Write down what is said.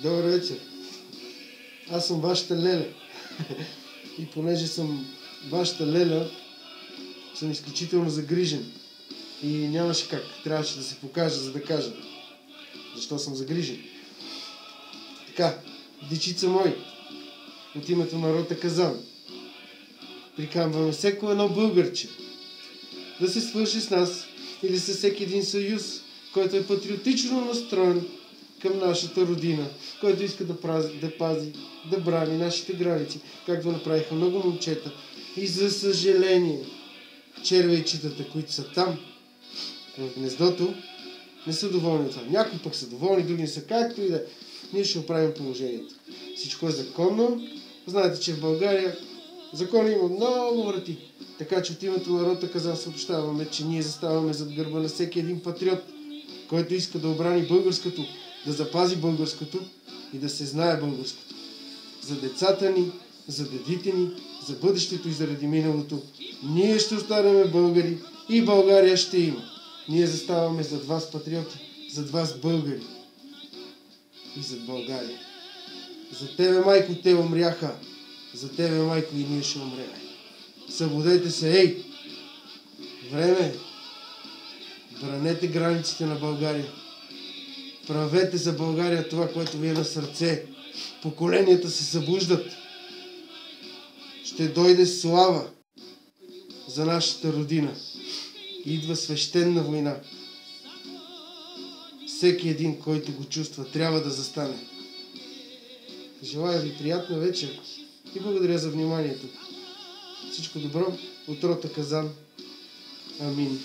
Добър вечер. Аз съм вашата леля. И понеже съм вашата леля, съм изключително загрижен. И нямаше как. Трябваше да се покажа, за да кажа защо съм загрижен. Така, дечица мои, от името на рота Казан, приканваме всеко едно българче да се свърши с нас или с всеки един съюз, който е патриотично настроен към нашата родина, който иска да пази, да брани нашите граници, както направиха много момчета. И за съжаление, червейчетата, които са там, в гнездото, не са доволни от това. Някои пък са доволни, други не са, както и да. Ние ще оправим положението. Всичко е законно. Знаете, че в България закон има много врати. Така че от името на рота Казан съобщаваме, че ние заставаме зад гърба на всеки един патриот, който иска да обрани българското, да запази българското и да се знае българското. За децата ни, за дедите ни, за бъдещето и заради миналото. Ние ще останем българи и България ще има. Ние заставаме зад вас, патриоти, зад вас, българи и зад България. За тебе, майко, те умряха. За тебе, майко, и ние ще умрем. Събудете се, ей! Време е. Бранете границите на България. Правете за България това, което ви е на сърце. Поколенията се събуждат. Ще дойде слава за нашата родина. Идва свещена война. Всеки един, който го чувства, трябва да застане. Желая ви приятна вечер и благодаря за вниманието. Всичко добро от рота Казан. Амин.